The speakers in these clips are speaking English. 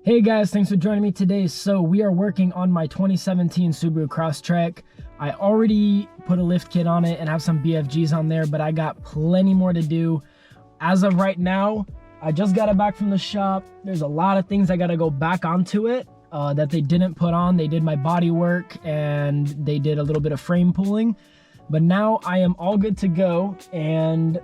Hey guys, thanks for joining me today. So we are working on my 2017 Subaru Crosstrek. I already put a lift kit on it and have some BFGs on there, but I got plenty more to do. As of right now, I just got it back from the shop. There's a lot of things I gotta go back onto it that they didn't put on. They did my body work and they did a little bit of frame pulling, but now I am all good to go and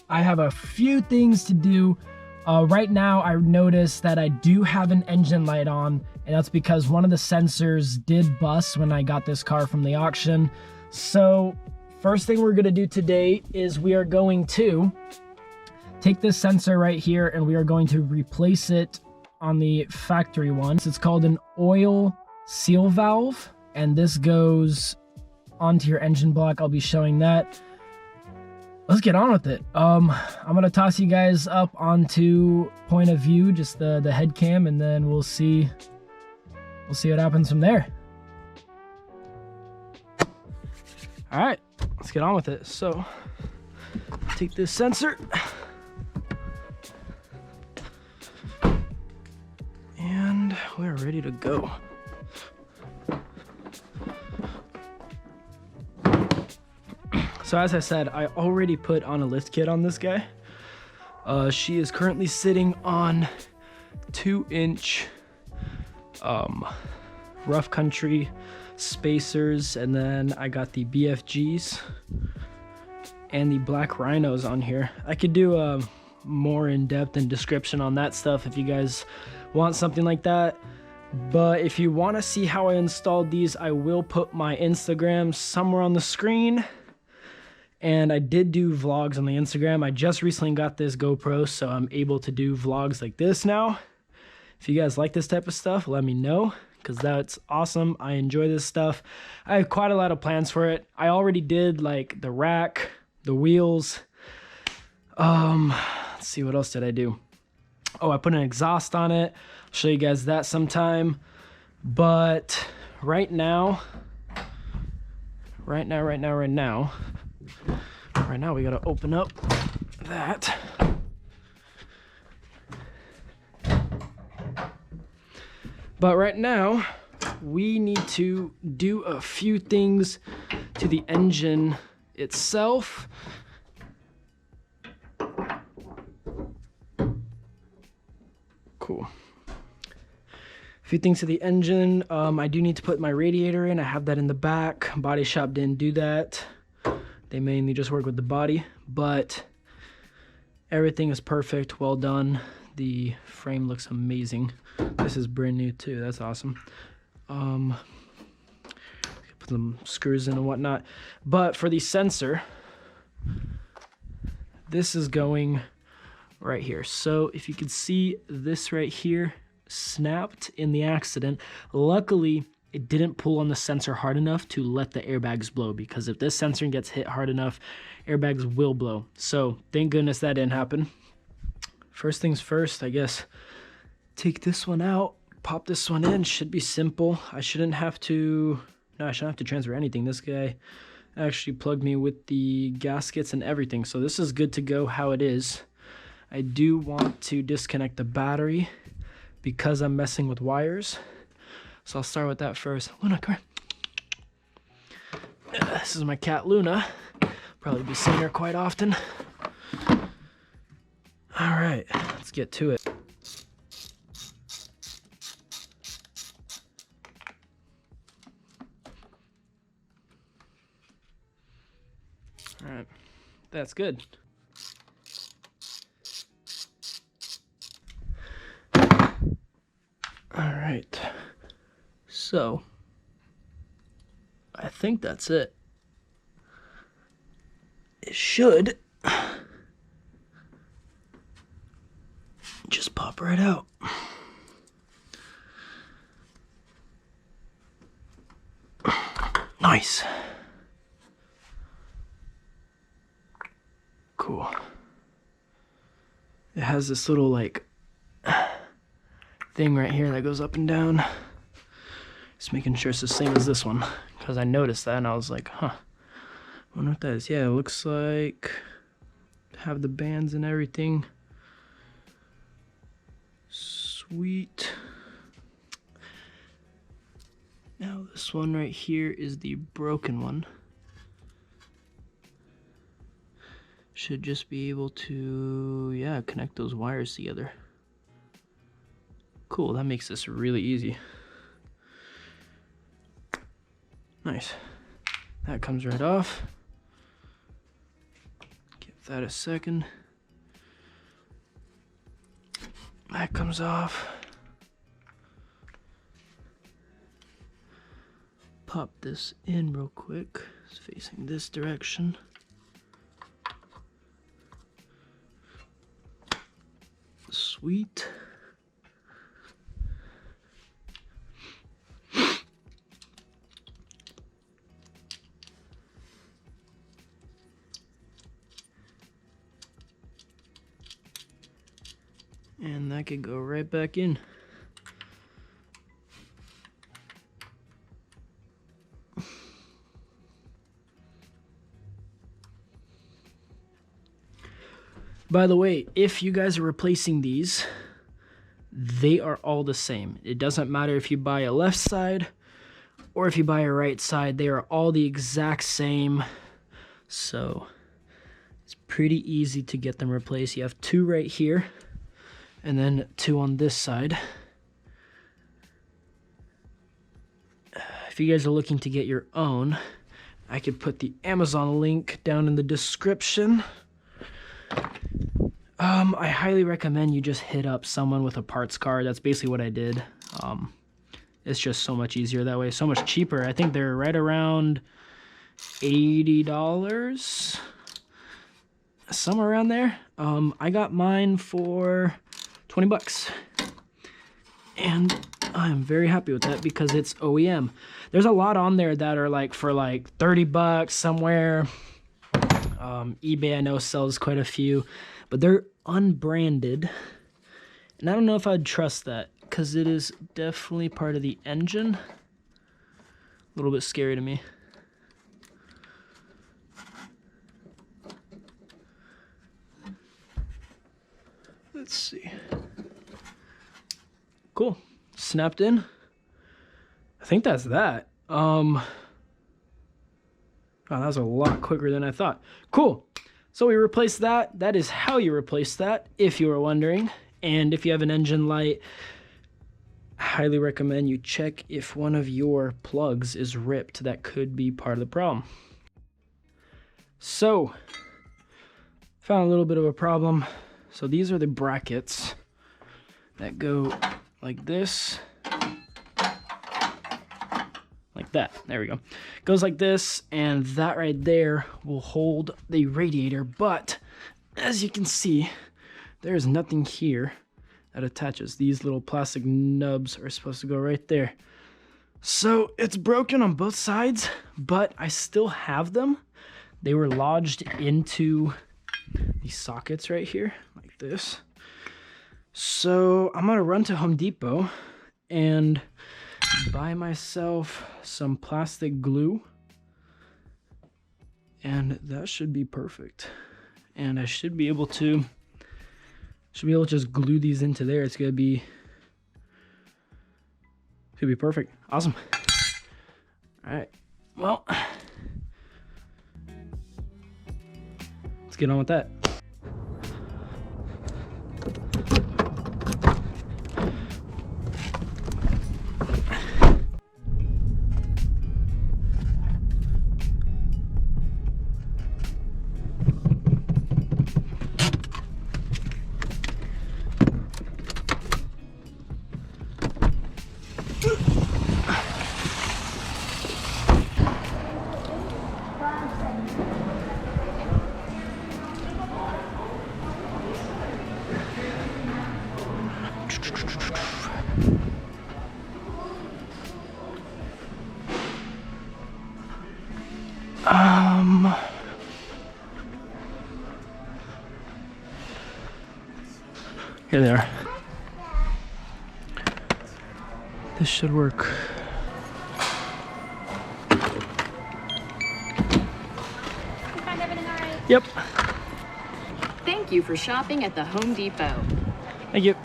I have a few things to do. Right now, I noticed that I do have an engine light on, and that's because one of the sensors did bust when I got this car from the auction. So first thing we're gonna do today is we are going to take this sensor right here and we are going to replace it on the factory one. It's called an oil seal valve, and this goes onto your engine block. I'll be showing that. Let's get on with it. I'm gonna toss you guys up onto point of view, just the head cam, and then we'll see what happens from there. All right, let's get on with it. So take this sensor and we're ready to go. So as I said, I already put on a lift kit on this guy. She is currently sitting on 2-inch rough country spacers, and then I got the BFGs and the black rhinos on here. I could do a more in-depth and description on that stuff if you guys want something like that. But if you want to see how I installed these, I will put my Instagram somewhere on the screen. And I did do vlogs on the Instagram. I just recently got this GoPro, so I'm able to do vlogs like this now. If you guys like this type of stuff, let me know, because that's awesome. I enjoy this stuff. I have quite a lot of plans for it. I already did like the rack, the wheels. Let's see, what else did I do? Oh, I put an exhaust on it. I'll show you guys that sometime. But right now, we gotta open up that. But right now, we need to do a few things to the engine itself. Cool. A few things to the engine. I do need to put my radiator in. I have that in the back. Body shop didn't do that. They mainly just work with the body, but everything is perfect, well done. The frame looks amazing. This is brand new too, that's awesome. Put some screws in and whatnot. But for the sensor, this is going right here. So if you can see this right here, snapped in the accident. Luckily, it didn't pull on the sensor hard enough to let the airbags blow, because if this sensor gets hit hard enough, airbags will blow. So thank goodness that didn't happen. First things first, I guess, take this one out, pop this one in. Should be simple. I shouldn't have to transfer anything. This guy actually plugged me with the gaskets and everything, so this is good to go how it is. I do want to disconnect the battery because I'm messing with wires. So I'll start with that first. Luna, come here. This is my cat, Luna. Probably be seeing her quite often. All right, let's get to it. All right, that's good. All right. So, I think that's it. It should just pop right out. Nice. Cool. It has this little like thing right here that goes up and down. Just making sure it's the same as this one, because I noticed that and I was like, huh, I wonder what that is. Yeah, it looks like have the bands and everything. Sweet. this one right here is the broken one. Should just be able to, yeah, connect those wires together. Cool, that makes this really easy. Nice. That comes right off. Give that a second. That comes off. Pop this in real quick. It's facing this direction. Sweet. And that could go right back in. By the way, if you guys are replacing these, they are all the same. It doesn't matter if you buy a left side or if you buy a right side, they are all the exact same. So it's pretty easy to get them replaced. You have two right here and then two on this side. If you guys are looking to get your own, I could put the Amazon link down in the description. I highly recommend you just hit up someone with a parts card. That's basically what I did. It's just so much easier that way, so much cheaper. I think they're right around $80, somewhere around there. I got mine for 20 bucks, and I'm very happy with that because it's OEM. There's a lot on there that are like for like 30 bucks somewhere. eBay I know sells quite a few, but they're unbranded, and I don't know if I'd trust that because it is definitely part of the engine. A little bit scary to me. Let's see. Cool. Snapped in. I think that's that. Oh, that was a lot quicker than I thought. Cool. So we replaced that. That is how you replace that, if you were wondering. And if you have an engine light, I highly recommend you check if one of your plugs is ripped. That could be part of the problem. So, found a little bit of a problem. So these are the brackets that go like this. Like that. There we go. Goes like this, and that right there will hold the radiator. But as you can see, there is nothing here that attaches. These little plastic nubs are supposed to go right there. So it's broken on both sides, but I still have them. They were lodged into these sockets right here, like this. So I'm gonna run to Home Depot and buy myself some plastic glue, and that should be perfect. And I should be able to just glue these into there. It's gonna be perfect. Awesome. All right, well, let's get on with that. Here they are. This should work. Yep. Thank you for shopping at the Home Depot. Thank you.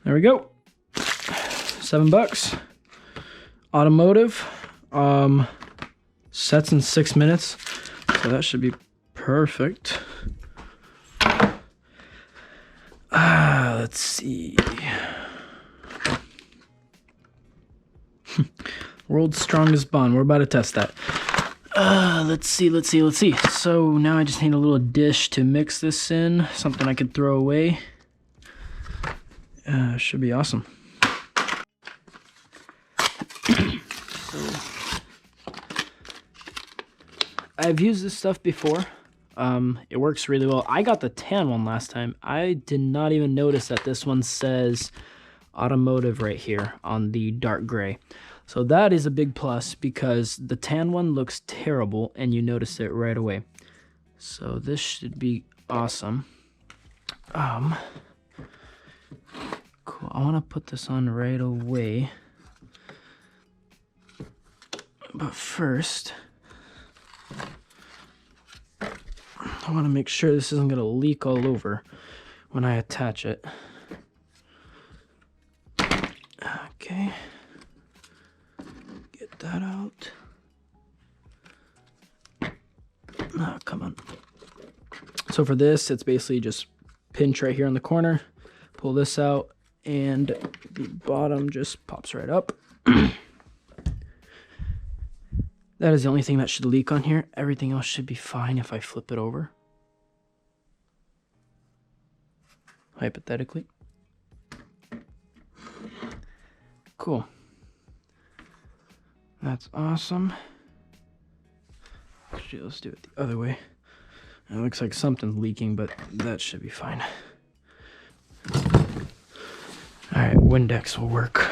There we go. $7. Automotive. Sets in 6 minutes. So that should be perfect. Let's see. World's strongest bond. We're about to test that. Let's see. So now I just need a little dish to mix this in. Something I could throw away. Should be awesome. So, I've used this stuff before. It works really well. I got the tan one last time. I did not even notice that this one says automotive right here on the dark gray. So that is a big plus because the tan one looks terrible and you notice it right away. So this should be awesome. Cool. I want to put this on right away. But first, I want to make sure this isn't going to leak all over when I attach it. Okay. Get that out. Oh, come on. So for this, it's basically just pinch right here on the corner, pull this out, and the bottom just pops right up. That is the only thing that should leak on here. Everything else should be fine if I flip it over. Hypothetically. Cool. That's awesome. Actually, let's do it the other way. It looks like something's leaking, but that should be fine. Alright, Windex will work.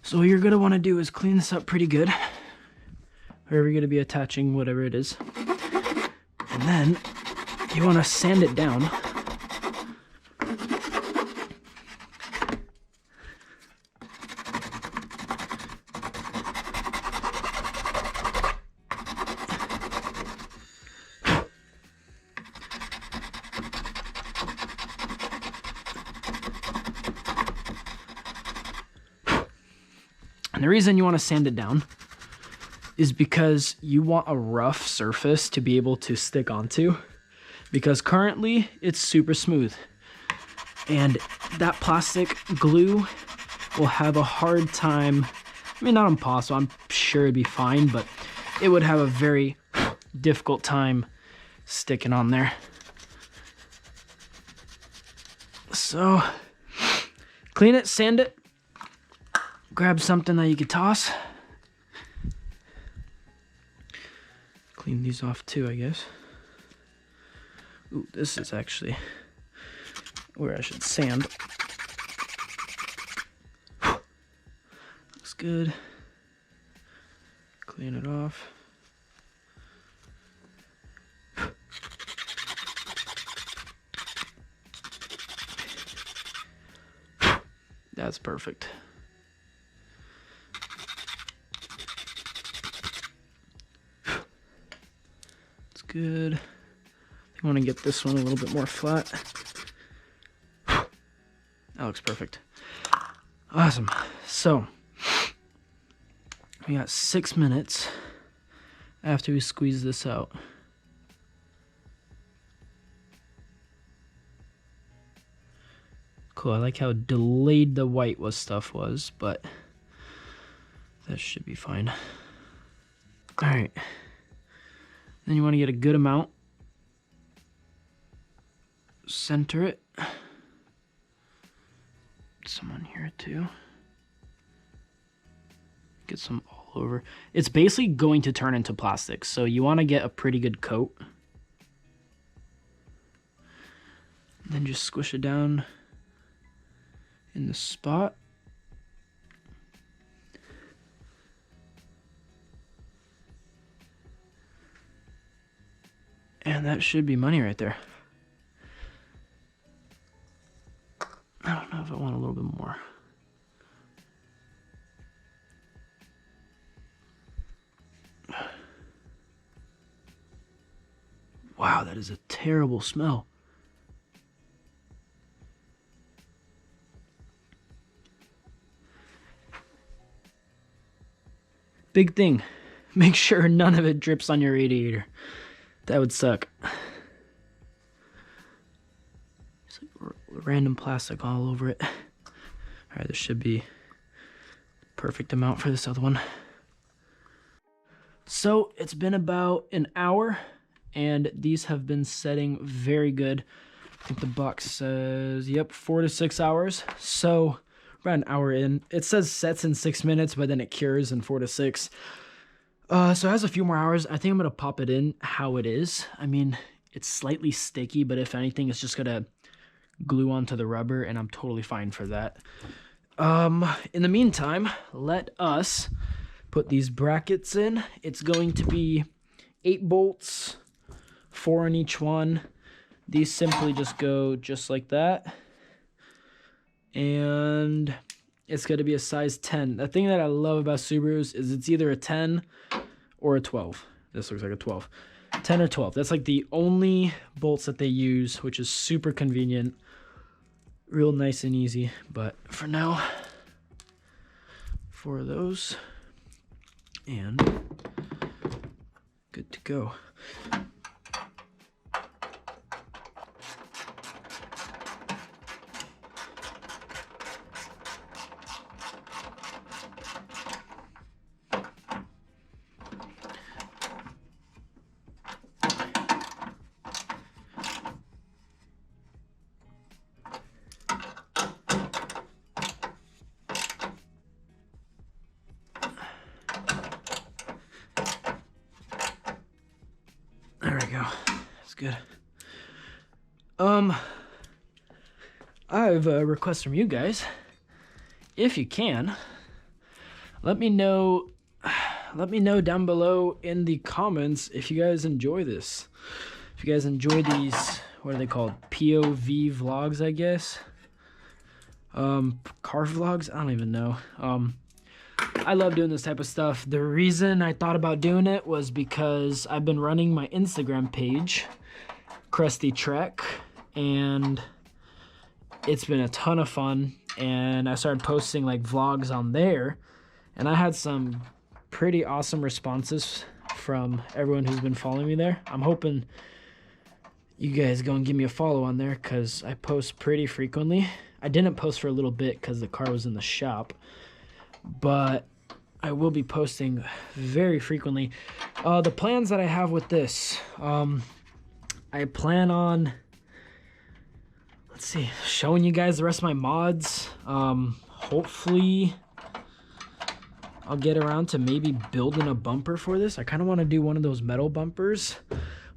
So what you're going to want to do is clean this up pretty good, wherever you're going to be attaching whatever it is. And then you want to sand it down. And the reason you want to sand it down is because you want a rough surface to be able to stick onto, because currently it's super smooth and that plastic glue will have a hard time. I mean, not impossible, I'm sure it'd be fine, but it would have a very difficult time sticking on there. So clean it, sand it, grab something that you could toss. Clean these off too, I guess. Ooh, this is actually where I should sand. Looks good. Clean it off. That's perfect. Good. I want to get this one a little bit more flat. That looks perfect. Awesome. So we got 6 minutes after we squeeze this out. Cool. I like how delayed the white stuff was, but that should be fine. All right. Then you want to get a good amount. Center it. Some on here too. Get some all over. It's basically going to turn into plastic, so you want to get a pretty good coat. Then just squish it down in the spot. And that should be money right there. Wow, that is a terrible smell. Big thing, make sure none of it drips on your radiator. That would suck. Just like random plastic all over it. All right, this should be perfect amount for this other one. So it's been about an hour and these have been setting very good. I think the box says, yep, 4 to 6 hours. So about an hour in. It says sets in 6 minutes, but then it cures in 4 to 6. So it has a few more hours. I think I'm gonna pop it in how it is. I mean, it's slightly sticky, but if anything, it's just gonna glue onto the rubber and I'm totally fine for that. In the meantime, let us put these brackets in. It's going to be 8 bolts, 4 on each one. These simply just go just like that. And it's going to be a size 10. The thing that I love about Subarus is it's either a 10 or a 12. This looks like a 12. 10 or 12. That's like the only bolts that they use, which is super convenient. Real nice and easy. But for now, 4 of those. And good to go. There we go. That's good. I have a request from you guys. If you can, let me know down below in the comments if you guys enjoy this. If you guys enjoy these, what are they called? POV vlogs, I guess. Car vlogs? I don't even know. I love doing this type of stuff. The reason I thought about doing it was because I've been running my Instagram page, Crusty Trek, and it's been a ton of fun. And I started posting like vlogs on there, and I had some pretty awesome responses from everyone who's been following me there. I'm hoping you guys go and give me a follow on there because I post pretty frequently. I didn't post for a little bit because the car was in the shop, but I will be posting very frequently. The plans that I have with this, I plan on, let's see, showing you guys the rest of my mods. Hopefully I'll get around to maybe building a bumper for this. I kind of want to do one of those metal bumpers.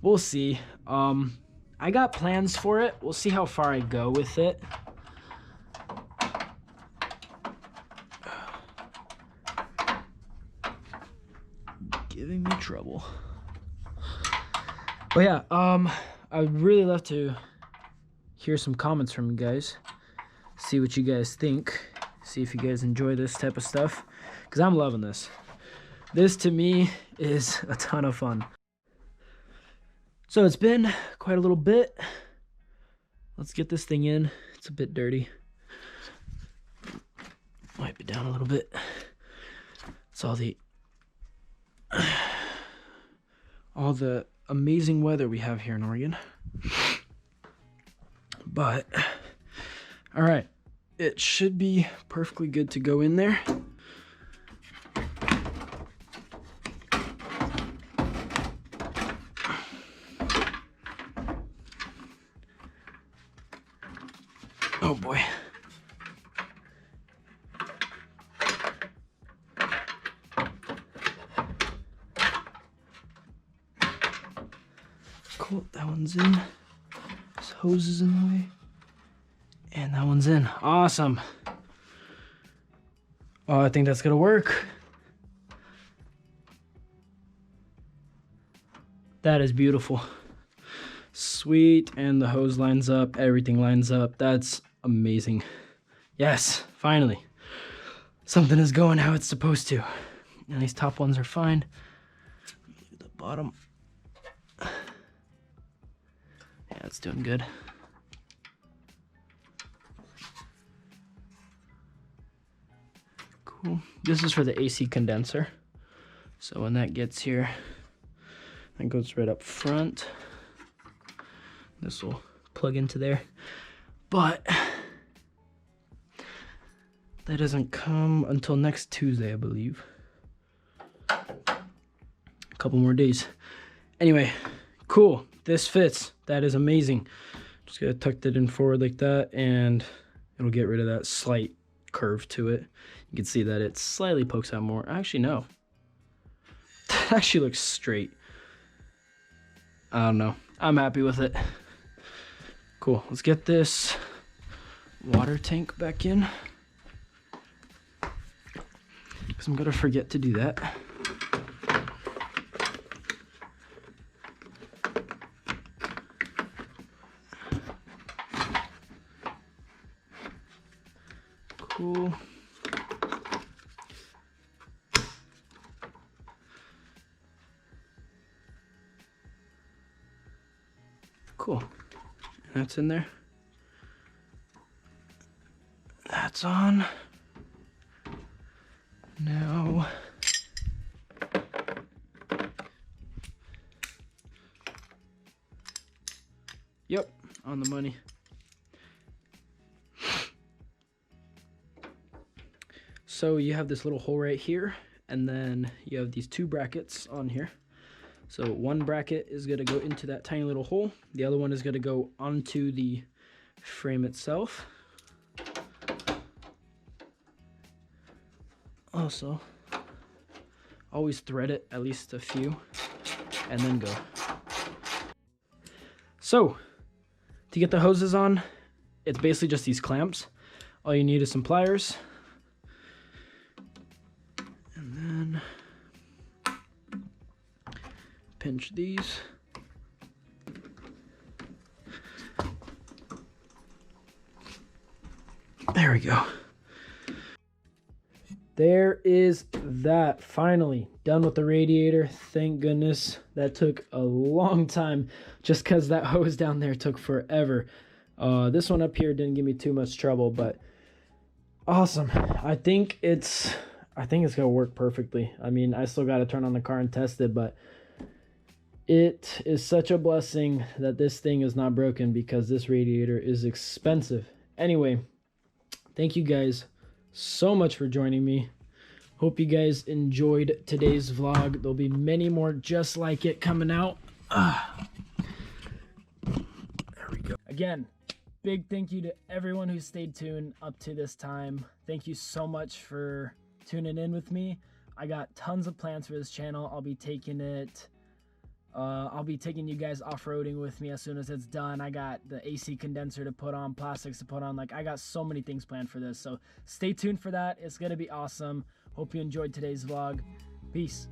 We'll see. I got plans for it. We'll see how far I go with it. Giving me trouble. But yeah, I would really love to hear some comments from you guys. See what you guys think. See if you guys enjoy this type of stuff. Because I'm loving this. This to me is a ton of fun. So it's been quite a little bit. Let's get this thing in. It's a bit dirty. Wipe it down a little bit. It's all the amazing weather we have here in Oregon. But all right, it should be perfectly good to go in there. Oh boy. Cool, that one's in. This hose is in the way. And that one's in. Awesome. Oh, I think that's gonna work. That is beautiful. Sweet, and the hose lines up, everything lines up. That's amazing. Yes, finally. Something is going how it's supposed to. And these top ones are fine. The bottom. Yeah, it's doing good. Cool. This is for the AC condenser. So when that gets here, that goes right up front. This will plug into there. But that doesn't come until next Tuesday, I believe. A couple more days. Anyway, cool. This fits. That is amazing. Just gonna tuck it in forward like that, and it'll get rid of that slight curve to it. You can see that it slightly pokes out more. Actually, no. That actually looks straight. I don't know. I'm happy with it. Cool. Let's get this water tank back in, because I'm gonna forget to do that. Cool. Cool. That's in there. That's on. Now yep, on the money. So you have this little hole right here, and then you have these two brackets on here. So one bracket is going to go into that tiny little hole. The other one is going to go onto the frame itself. Also, always thread it, at least a few, and then go. So, to get the hoses on, it's basically just these clamps. All you need is some pliers. And then pinch these. There we go. There is that. Finally done with the radiator. Thank goodness. That took a long time just because that hose down there took forever. This one up here didn't give me too much trouble, but awesome. I think it's gonna work perfectly. I mean, I still got to turn on the car and test it, but it is such a blessing that this thing is not broken, because this radiator is expensive. Anyway, thank you guys so much for joining me. Hope you guys enjoyed today's vlog. There'll be many more just like it coming out. There we go. Again, big thank you to everyone who stayed tuned up to this time. Thank you so much for tuning in with me. I got tons of plans for this channel. I'll be taking you guys off-roading with me as soon as it's done. I got the AC condenser to put on, plastics to put on. Like, I got so many things planned for this. So stay tuned for that. It's going to be awesome. Hope you enjoyed today's vlog. Peace.